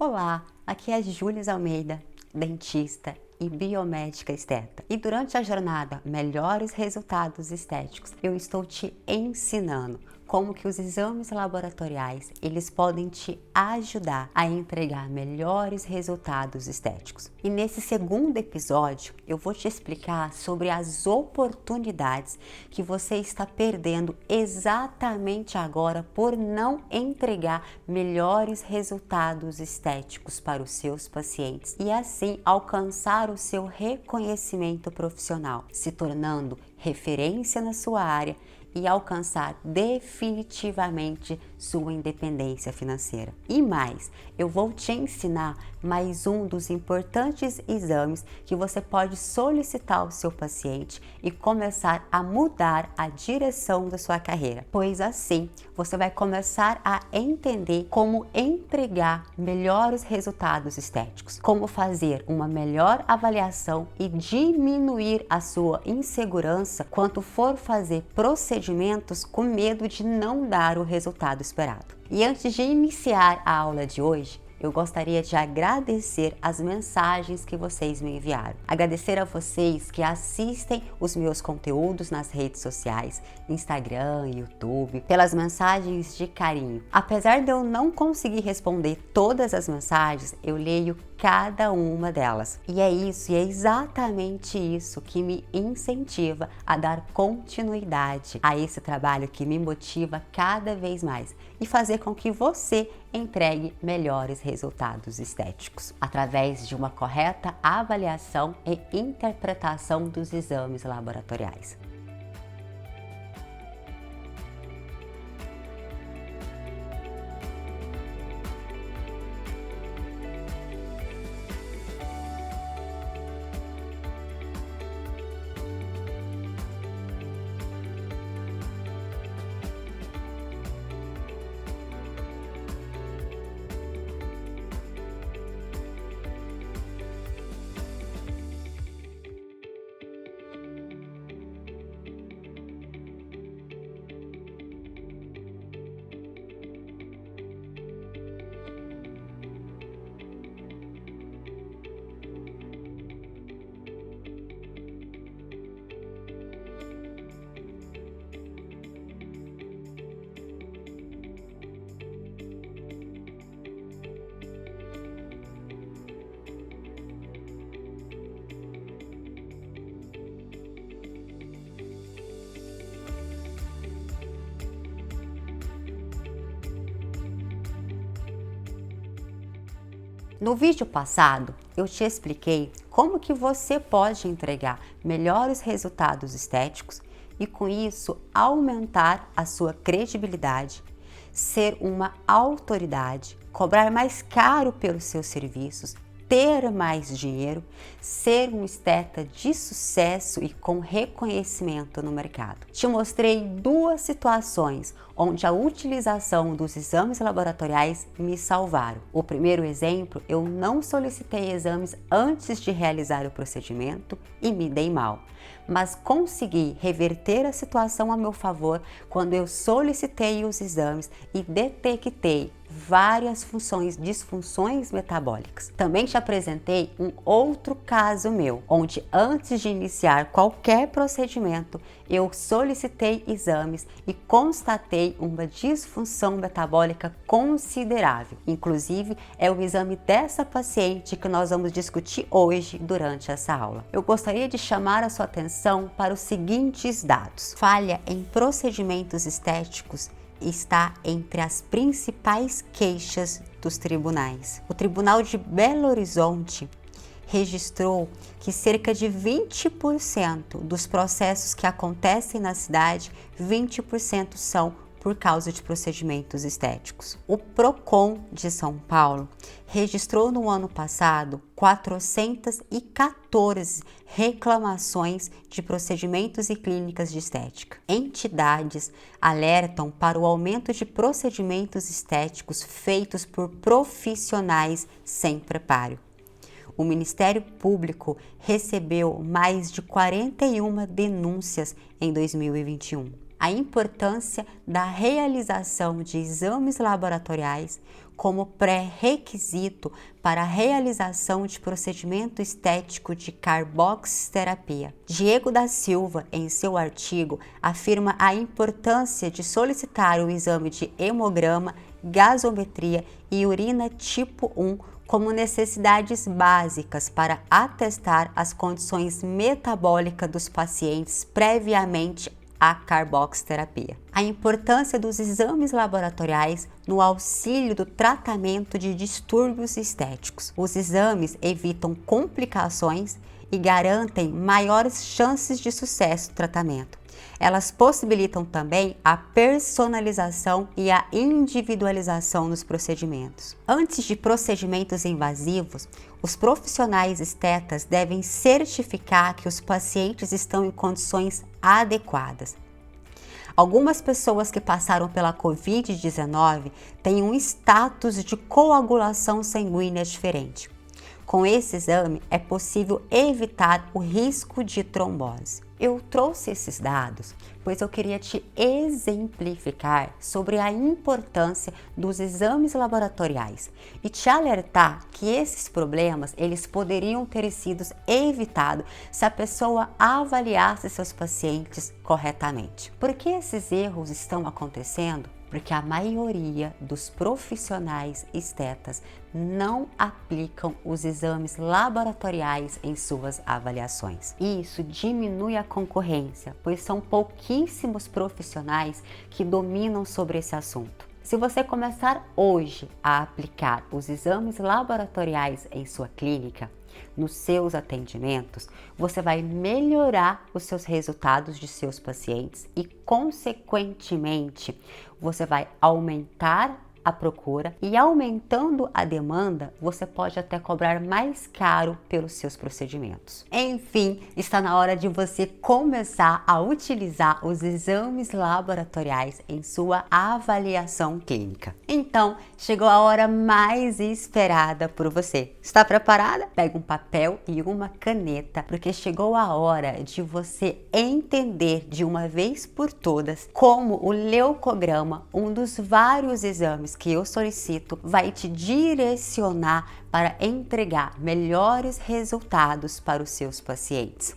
Olá, aqui é a Júlia Almeida, dentista e biomédica esteta. E durante a jornada Melhores Resultados Estéticos, eu estou te ensinando como que os exames laboratoriais, eles podem te ajudar a entregar melhores resultados estéticos. E nesse segundo episódio, eu vou te explicar sobre as oportunidades que você está perdendo exatamente agora por não entregar melhores resultados estéticos para os seus pacientes e assim alcançar o seu reconhecimento profissional, se tornando referência na sua área e alcançar definitivamente sua independência financeira. E mais, eu vou te ensinar mais um dos importantes exames que você pode solicitar ao seu paciente e começar a mudar a direção da sua carreira, pois assim você vai começar a entender como entregar melhores resultados estéticos, como fazer uma melhor avaliação e diminuir a sua insegurança quando for fazer procedimentos com medo de não dar o resultado esperado. E antes de iniciar a aula de hoje, eu gostaria de agradecer as mensagens que vocês me enviaram. Agradecer a vocês que assistem os meus conteúdos nas redes sociais, Instagram, YouTube, pelas mensagens de carinho. Apesar de eu não conseguir responder todas as mensagens, eu leio cada uma delas. E é exatamente isso que me incentiva a dar continuidade a esse trabalho que me motiva cada vez mais e fazer com que você entregue melhores resultados estéticos através de uma correta avaliação e interpretação dos exames laboratoriais. No vídeo passado, eu te expliquei como que você pode entregar melhores resultados estéticos e com isso aumentar a sua credibilidade, ser uma autoridade, cobrar mais caro pelos seus serviços, ter mais dinheiro, ser um esteta de sucesso e com reconhecimento no mercado. Te mostrei duas situações onde a utilização dos exames laboratoriais me salvaram. O primeiro exemplo, eu não solicitei exames antes de realizar o procedimento e me dei mal, mas consegui reverter a situação a meu favor quando eu solicitei os exames e detectei várias disfunções metabólicas. Também te apresentei um outro caso meu, onde antes de iniciar qualquer procedimento, eu solicitei exames e constatei uma disfunção metabólica considerável. Inclusive, é o exame dessa paciente que nós vamos discutir hoje durante essa aula. Eu gostaria de chamar a sua atenção para os seguintes dados. Falha em procedimentos estéticos está entre as principais queixas dos tribunais. O Tribunal de Belo Horizonte registrou que cerca de 20% dos processos que acontecem na cidade, 20% são por causa de procedimentos estéticos. O Procon de São Paulo registrou no ano passado 414 reclamações de procedimentos e clínicas de estética. Entidades alertam para o aumento de procedimentos estéticos feitos por profissionais sem preparo. O Ministério Público recebeu mais de 41 denúncias em 2021. a importância da realização de exames laboratoriais como pré-requisito para a realização de procedimento estético de carboxiterapia. Diego da Silva, em seu artigo, afirma a importância de solicitar o exame de hemograma, gasometria e urina tipo 1 como necessidades básicas para atestar as condições metabólicas dos pacientes previamente à carboxiterapia. A importância dos exames laboratoriais no auxílio do tratamento de distúrbios estéticos. Os exames evitam complicações e garantem maiores chances de sucesso do tratamento. Elas possibilitam também a personalização e a individualização dos procedimentos. Antes de procedimentos invasivos, os profissionais estetas devem certificar que os pacientes estão em condições adequadas. Algumas pessoas que passaram pela Covid-19 têm um status de coagulação sanguínea diferente. Com esse exame, é possível evitar o risco de trombose. Eu trouxe esses dados pois eu queria te exemplificar sobre a importância dos exames laboratoriais e te alertar que esses problemas eles poderiam ter sido evitados se a pessoa avaliasse seus pacientes corretamente. Por que esses erros estão acontecendo? Porque a maioria dos profissionais estetas não aplicam os exames laboratoriais em suas avaliações. E isso diminui a concorrência, pois são pouquíssimos profissionais que dominam sobre esse assunto. Se você começar hoje a aplicar os exames laboratoriais em sua clínica, nos seus atendimentos, você vai melhorar os seus resultados de seus pacientes e, consequentemente, você vai aumentar a procura e, aumentando a demanda, você pode até cobrar mais caro pelos seus procedimentos. Enfim, está na hora de você começar a utilizar os exames laboratoriais em sua avaliação clínica. Então, chegou a hora mais esperada por você. Está preparada? Pega um papel e uma caneta, porque chegou a hora de você entender de uma vez por todas como o leucograma, um dos vários exames que eu solicito, vai te direcionar para entregar melhores resultados para os seus pacientes.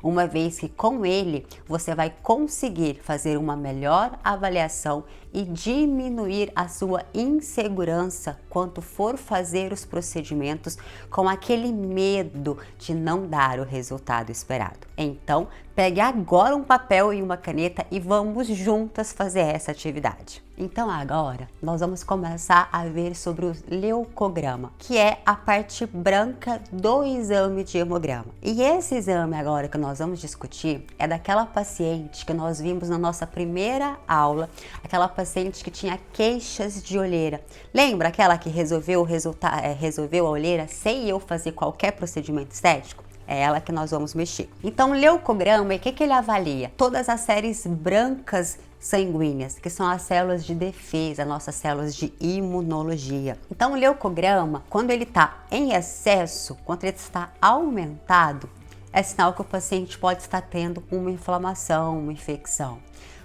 Uma vez que com ele você vai conseguir fazer uma melhor avaliação e diminuir a sua insegurança quando for fazer os procedimentos com aquele medo de não dar o resultado esperado. Então, pegue agora um papel e uma caneta e vamos juntas fazer essa atividade. Então agora nós vamos começar a ver sobre o leucograma, que é a parte branca do exame de hemograma. E esse exame agora que nós vamos discutir é daquela paciente que nós vimos na nossa primeira aula, aquela paciente que tinha queixas de olheira. Lembra aquela que resolveu a olheira sem eu fazer qualquer procedimento estético? É ela que nós vamos mexer. Então, o leucograma, o que ele avalia? Todas as séries brancas sanguíneas, que são as células de defesa, nossas células de imunologia. Então, o leucograma, quando ele está em excesso, quando ele está aumentado, é sinal que o paciente pode estar tendo uma inflamação, uma infecção.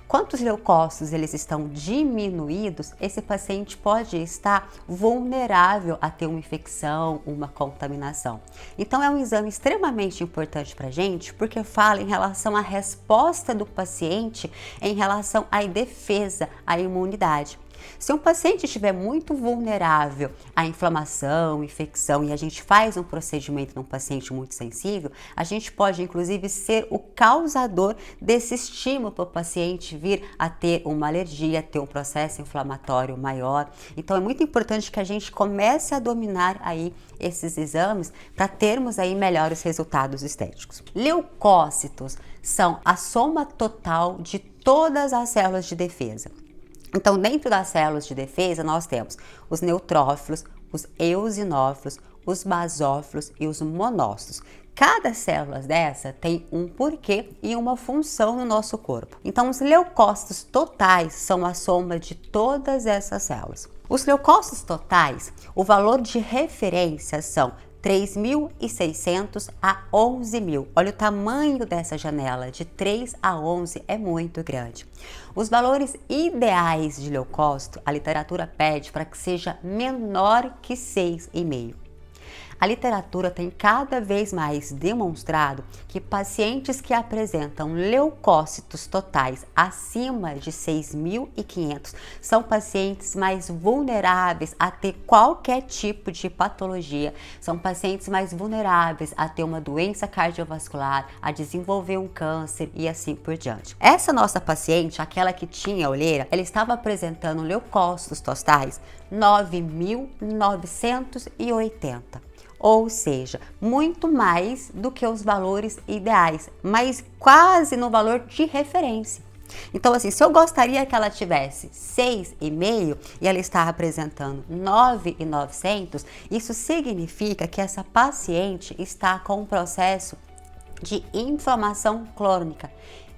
Quando os leucócitos eles estão diminuídos, esse paciente pode estar vulnerável a ter uma infecção, uma contaminação. Então é um exame extremamente importante para a gente, porque fala em relação à resposta do paciente em relação à defesa, à imunidade. Se um paciente estiver muito vulnerável à inflamação, infecção, e a gente faz um procedimento num paciente muito sensível, a gente pode inclusive ser o causador desse estímulo para o paciente vir a ter uma alergia, ter um processo inflamatório maior. Então é muito importante que a gente comece a dominar aí esses exames para termos aí melhores resultados estéticos. Leucócitos são a soma total de todas as células de defesa. Então, dentro das células de defesa, nós temos os neutrófilos, os eosinófilos, os basófilos e os monócitos. Cada célula dessa tem um porquê e uma função no nosso corpo. Então, os leucócitos totais são a soma de todas essas células. Os leucócitos totais, o valor de referência são 3.600 a 11.000. Olha o tamanho dessa janela, de 3 a 11 é muito grande. Os valores ideais de leucócito, a literatura pede para que seja menor que 6,5. A literatura tem cada vez mais demonstrado que pacientes que apresentam leucócitos totais acima de 6.500 são pacientes mais vulneráveis a ter qualquer tipo de patologia, são pacientes mais vulneráveis a ter uma doença cardiovascular, a desenvolver um câncer e assim por diante. Essa nossa paciente, aquela que tinha olheira, ela estava apresentando leucócitos totais 9.980. Ou seja, muito mais do que os valores ideais, mas quase no valor de referência. Então, assim, se eu gostaria que ela tivesse 6,5 e ela está apresentando 9.900, isso significa que essa paciente está com um processo de inflamação crônica,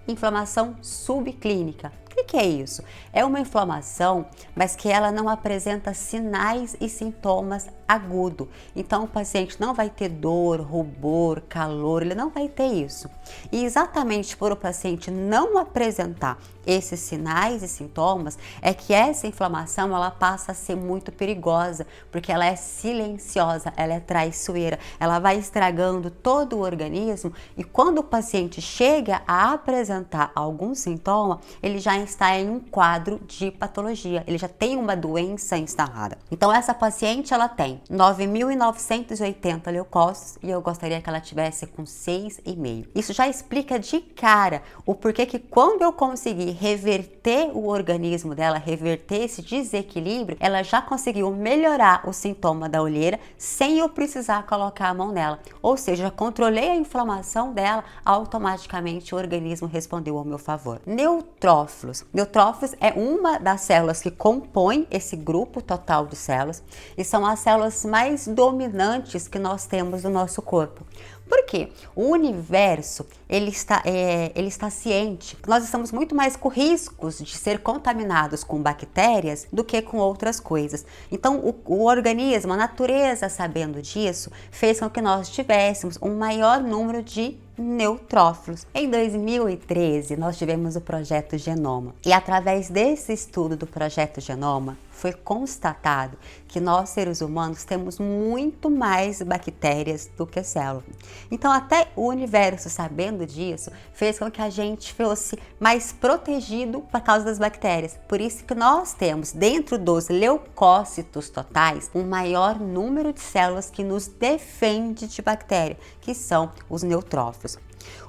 inflamação subclínica. O que é isso? É uma inflamação, mas que ela não apresenta sinais e sintomas agudos. Então, o paciente não vai ter dor, rubor, calor, ele não vai ter isso. E exatamente por o paciente não apresentar esses sinais e sintomas, é que essa inflamação ela passa a ser muito perigosa, porque ela é silenciosa, ela é traiçoeira, ela vai estragando todo o organismo e quando o paciente chega a apresentar algum sintoma, ele já está em um quadro de patologia, ele já tem uma doença instalada. Então essa paciente ela tem 9.980 leucócitos e eu gostaria que ela tivesse com 6,5. Isso já explica de cara o porquê que quando eu conseguir reverter o organismo dela, reverter esse desequilíbrio, ela já conseguiu melhorar o sintoma da olheira sem eu precisar colocar a mão nela. Ou seja, já controlei a inflamação dela, automaticamente o organismo respondeu ao meu favor. Neutrófilos. Neutrófilos é uma das células que compõem esse grupo total de células e são as células mais dominantes que nós temos no nosso corpo. Por quê? O universo ele está ciente que nós estamos muito mais com riscos de ser contaminados com bactérias do que com outras coisas. Então, o organismo, a natureza, sabendo disso, fez com que nós tivéssemos um maior número de neutrófilos. Em 2013, nós tivemos o Projeto Genoma e através desse estudo do Projeto Genoma, foi constatado que nós, seres humanos, temos muito mais bactérias do que células. Então, até o universo, sabendo disso, fez com que a gente fosse mais protegido por causa das bactérias. Por isso que nós temos, dentro dos leucócitos totais, um maior número de células que nos defende de bactéria, que são os neutrófilos.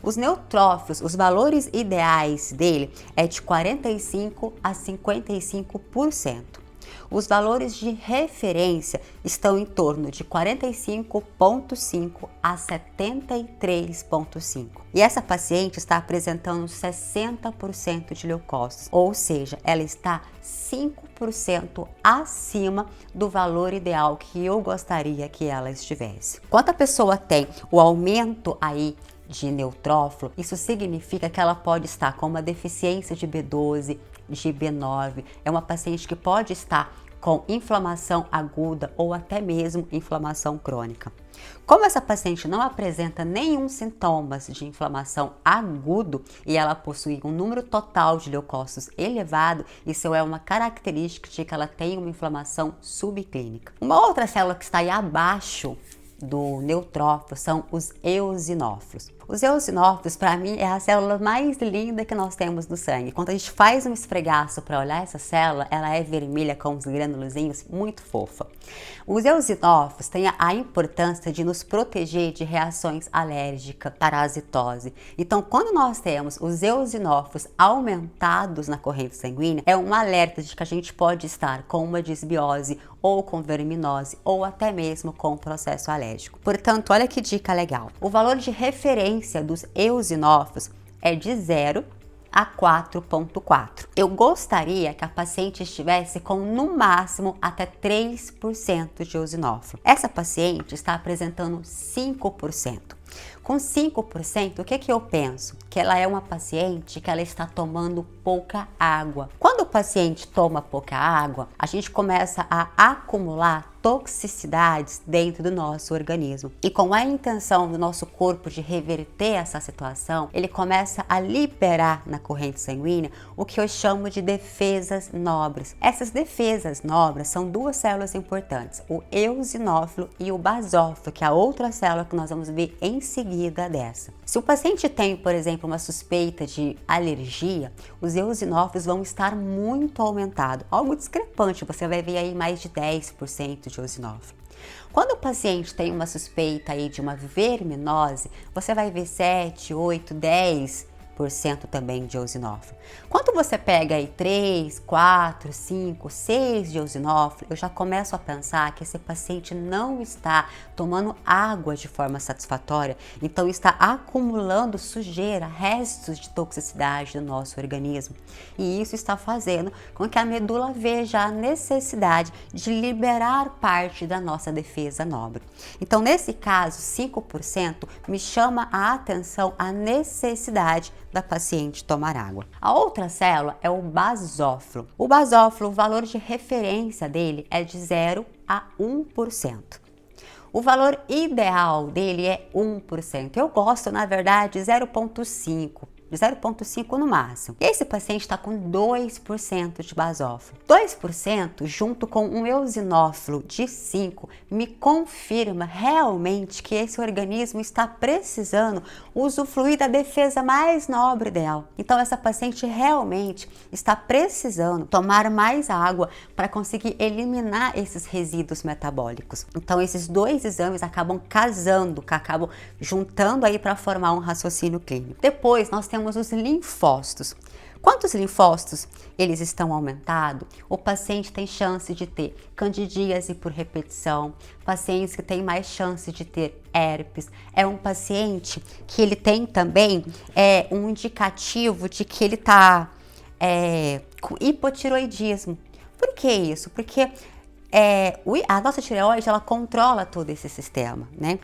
Os neutrófilos, os valores ideais dele é de 45 a 55%. Os valores de referência estão em torno de 45,5 a 73,5. E essa paciente está apresentando 60% de leucócitos, ou seja, ela está 5% acima do valor ideal que eu gostaria que ela estivesse. Quando a pessoa tem o aumento aí de neutrófilo, isso significa que ela pode estar com uma deficiência de B12, de B9, é uma paciente que pode estar com inflamação aguda ou até mesmo inflamação crônica. Como essa paciente não apresenta nenhum sintomas de inflamação agudo e ela possui um número total de leucócitos elevado, isso é uma característica de que ela tem uma inflamação subclínica. Uma outra célula que está aí abaixo do neutrófilo são os eosinófilos. Os eosinófilos, para mim, é a célula mais linda que nós temos no sangue. Quando a gente faz um esfregaço para olhar essa célula, ela é vermelha com uns granulozinhos, muito fofa. Os eosinófilos têm a importância de nos proteger de reações alérgicas, parasitose. Então, quando nós temos os eosinófilos aumentados na corrente sanguínea, é um alerta de que a gente pode estar com uma disbiose ou com verminose ou até mesmo com processo alérgico. Portanto, olha que dica legal. O valor de referência dos eosinófilos é de 0 a 4,4. Eu gostaria que a paciente estivesse com no máximo até 3% de eosinófilo. Essa paciente está apresentando 5%. Com 5%, o que eu penso? Que ela é uma paciente que ela está tomando pouca água. Quando o paciente toma pouca água, a gente começa a acumular toxicidades dentro do nosso organismo. E com a intenção do nosso corpo de reverter essa situação, ele começa a liberar na corrente sanguínea o que eu chamo de defesas nobres. Essas defesas nobres são duas células importantes, o eosinófilo e o basófilo, que é a outra célula que nós vamos ver em seguida dessa. Se o paciente tem, por exemplo, uma suspeita de alergia, os eosinófilos vão estar muito aumentados, algo discrepante, você vai ver aí mais de 10% de eosinófilo. Quando o paciente tem uma suspeita aí de uma verminose, você vai ver 7, 8, 10% também de eosinófilo. Quando você pega aí 3, 4, 5, 6 de eosinófilo, eu já começo a pensar que esse paciente não está tomando água de forma satisfatória, então está acumulando sujeira, restos de toxicidade no nosso organismo. E isso está fazendo com que a medula veja a necessidade de liberar parte da nossa defesa nobre. Então, nesse caso, 5% me chama a atenção a necessidade da paciente tomar água. A outra célula é o basófilo. O basófilo, o valor de referência dele é de 0 a 1%. O valor ideal dele é 1%. Eu gosto, na verdade, de 0,5%. De 0,5 no máximo. E esse paciente está com 2% de basófilo. 2% junto com um eosinófilo de 5 me confirma realmente que esse organismo está precisando usufruir da defesa mais nobre dela. Então essa paciente realmente está precisando tomar mais água para conseguir eliminar esses resíduos metabólicos. Então esses dois exames acabam casando, acabam juntando aí para formar um raciocínio clínico. Depois nós temos os linfócitos. Quantos linfócitos eles estão aumentados, o paciente tem chance de ter candidíase por repetição, pacientes que têm mais chance de ter herpes. É um paciente que ele tem também um indicativo de que ele está com hipotiroidismo. Por que isso? Porque a nossa tireoide, ela controla todo esse sistema, né?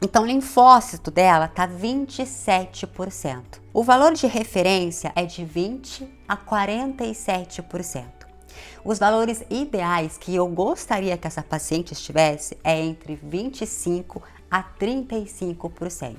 Então, o linfócito dela está 27%. O valor de referência é de 20% a 47%. Os valores ideais que eu gostaria que essa paciente estivesse é entre 25% a 35%.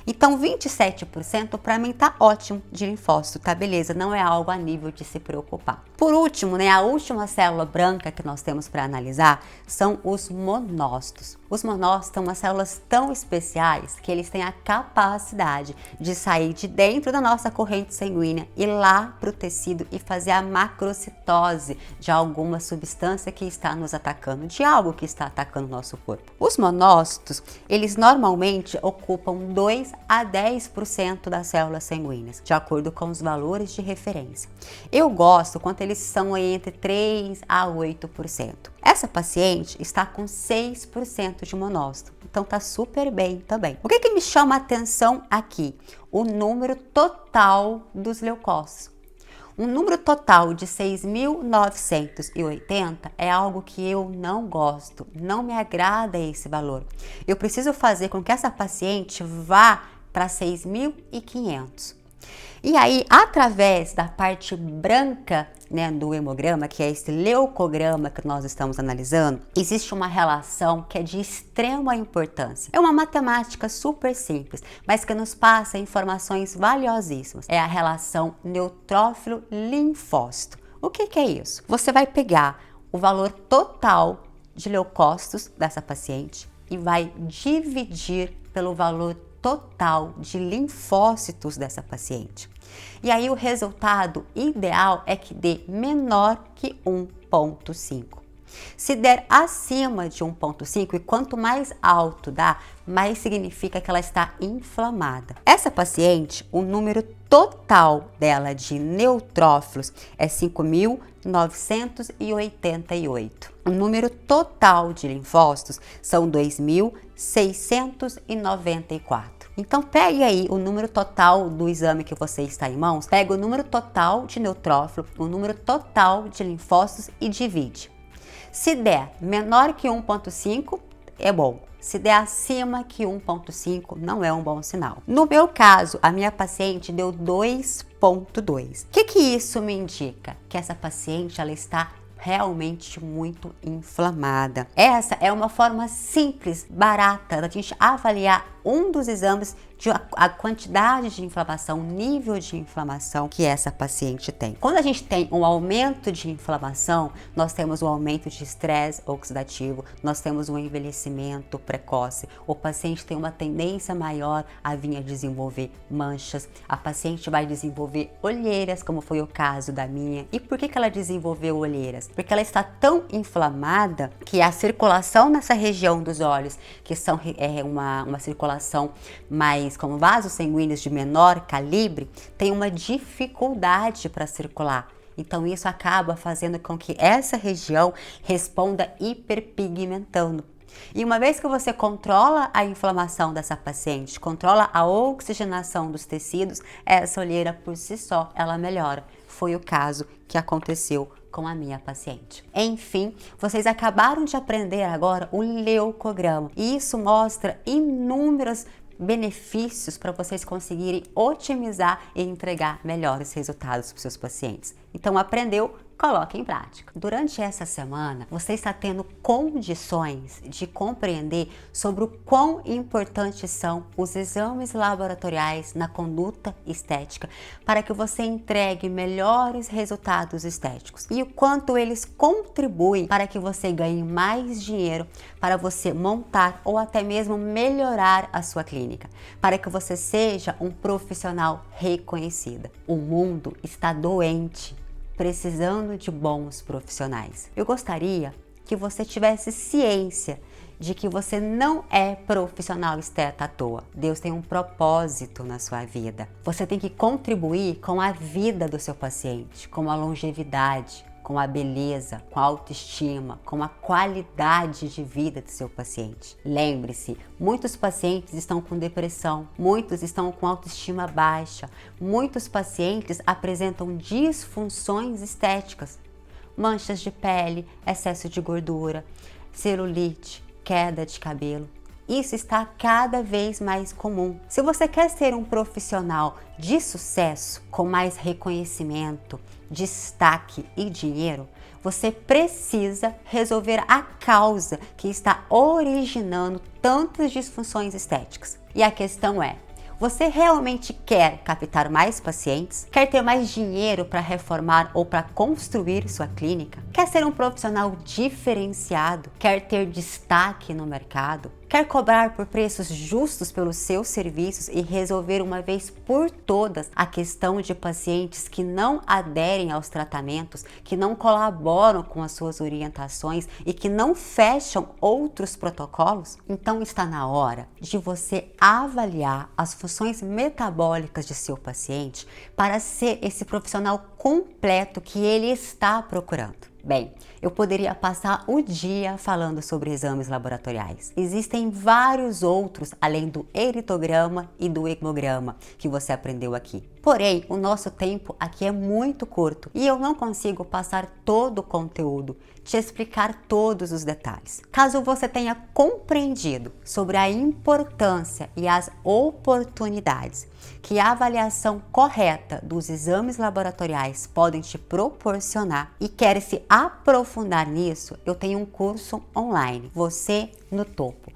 Então, 27% para mim tá ótimo de linfócito, tá beleza, não é algo a nível de se preocupar. Por último, né, a última célula branca que nós temos para analisar são os monócitos. Os monócitos são umas células tão especiais que eles têm a capacidade de sair de dentro da nossa corrente sanguínea, ir lá para o tecido e fazer a macrocitose de alguma substância que está nos atacando, de algo que está atacando o nosso corpo. Os monócitos, eles normalmente ocupam 2 a 10% das células sanguíneas, de acordo com os valores de referência. Eu gosto quando eles são entre 3 a 8%. Essa paciente está com 6% de monócito, então tá super bem também. O que me chama a atenção aqui? O número total dos leucócitos. Um número total de 6.980 é algo que eu não gosto, não me agrada esse valor. Eu preciso fazer com que essa paciente vá para 6.500. E aí, através da parte branca, né, do hemograma, que é esse leucograma que nós estamos analisando, existe uma relação que é de extrema importância. É uma matemática super simples, mas que nos passa informações valiosíssimas. É a relação neutrófilo-linfócito. O que é isso? Você vai pegar o valor total de leucócitos dessa paciente e vai dividir pelo valor total de linfócitos dessa paciente. E aí o resultado ideal é que dê menor que 1,5. Se der acima de 1,5 e quanto mais alto dá, mais significa que ela está inflamada. Essa paciente, o número total dela de neutrófilos é 5.988. O número total de linfócitos são 2.694. Então pegue aí o número total do exame que você está em mãos, pega o número total de neutrófilo, o número total de linfócitos e divide. Se der menor que 1,5, é bom. Se der acima que 1,5, não é um bom sinal. No meu caso, a minha paciente deu 2,2. O que isso me indica? Que essa paciente ela está realmente muito inflamada. Essa é uma forma simples, barata, da gente avaliar um dos exames de a quantidade de inflamação, o nível de inflamação que essa paciente tem. Quando a gente tem um aumento de inflamação, nós temos um aumento de estresse oxidativo, nós temos um envelhecimento precoce, o paciente tem uma tendência maior a vir a desenvolver manchas, a paciente vai desenvolver olheiras, como foi o caso da minha. E por que ela desenvolveu olheiras? Porque ela está tão inflamada que a circulação nessa região dos olhos, que são uma circulação mais como vasos sanguíneos de menor calibre, tem uma dificuldade para circular. Então isso acaba fazendo com que essa região responda hiperpigmentando. E uma vez que você controla a inflamação dessa paciente, controla a oxigenação dos tecidos, essa olheira por si só, ela melhora. Foi o caso que aconteceu com a minha paciente. Enfim, vocês acabaram de aprender agora o leucograma. E isso mostra inúmeros benefícios para vocês conseguirem otimizar e entregar melhores resultados para os seus pacientes. Então, aprendeu? Coloque em prática. Durante essa semana, você está tendo condições de compreender sobre o quão importantes são os exames laboratoriais na conduta estética para que você entregue melhores resultados estéticos e o quanto eles contribuem para que você ganhe mais dinheiro, para você montar ou até mesmo melhorar a sua clínica, para que você seja um profissional reconhecido. O mundo está doente, precisando de bons profissionais. Eu gostaria que você tivesse ciência de que você não é profissional esteta à toa. Deus tem um propósito na sua vida. Você tem que contribuir com a vida do seu paciente, com a longevidade, com a beleza, com a autoestima, com a qualidade de vida do seu paciente. Lembre-se, muitos pacientes estão com depressão, muitos estão com autoestima baixa, muitos pacientes apresentam disfunções estéticas, manchas de pele, excesso de gordura, celulite, queda de cabelo. Isso está cada vez mais comum. Se você quer ser um profissional de sucesso, com mais reconhecimento, destaque e dinheiro, você precisa resolver a causa que está originando tantas disfunções estéticas. E a questão é: você realmente quer captar mais pacientes? Quer ter mais dinheiro para reformar ou para construir sua clínica? Quer ser um profissional diferenciado? Quer ter destaque no mercado? Quer cobrar por preços justos pelos seus serviços e resolver uma vez por todas a questão de pacientes que não aderem aos tratamentos, que não colaboram com as suas orientações e que não fecham outros protocolos? Então está na hora de você avaliar as funções metabólicas de seu paciente para ser esse profissional completo que ele está procurando. Bem, eu poderia passar o dia falando sobre exames laboratoriais. Existem vários outros além do eritograma e do hemograma que você aprendeu aqui. Porém, o nosso tempo aqui é muito curto e eu não consigo passar todo o conteúdo, te explicar todos os detalhes. Caso você tenha compreendido sobre a importância e as oportunidades que a avaliação correta dos exames laboratoriais podem te proporcionar e quer se aprofundar nisso, eu tenho um curso online, Você no Topo.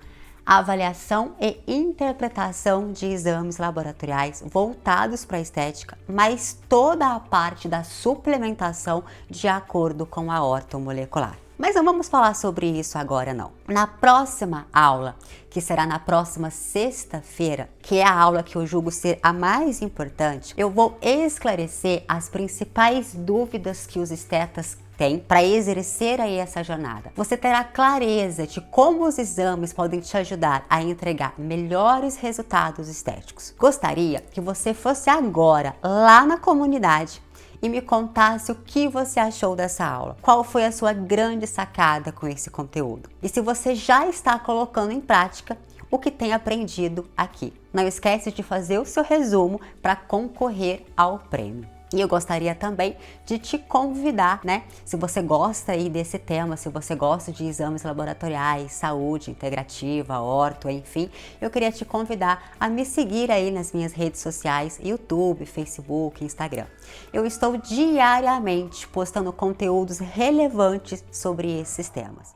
Avaliação e interpretação de exames laboratoriais voltados para a estética, mas toda a parte da suplementação de acordo com a ortomolecular. Mas não vamos falar sobre isso agora não. Na próxima aula, que será na próxima sexta-feira, que é a aula que eu julgo ser a mais importante, eu vou esclarecer as principais dúvidas que os estetas têm para exercer aí essa jornada. Você terá clareza de como os exames podem te ajudar a entregar melhores resultados estéticos. Gostaria que você fosse agora lá na comunidade e me contasse o que você achou dessa aula. Qual foi a sua grande sacada com esse conteúdo? E se você já está colocando em prática o que tem aprendido aqui. Não esquece de fazer o seu resumo para concorrer ao prêmio. E eu gostaria também de te convidar, né? Se você gosta aí desse tema, se você gosta de exames laboratoriais, saúde integrativa, orto, enfim, eu queria te convidar a me seguir aí nas minhas redes sociais, YouTube, Facebook, Instagram. Eu estou diariamente postando conteúdos relevantes sobre esses temas.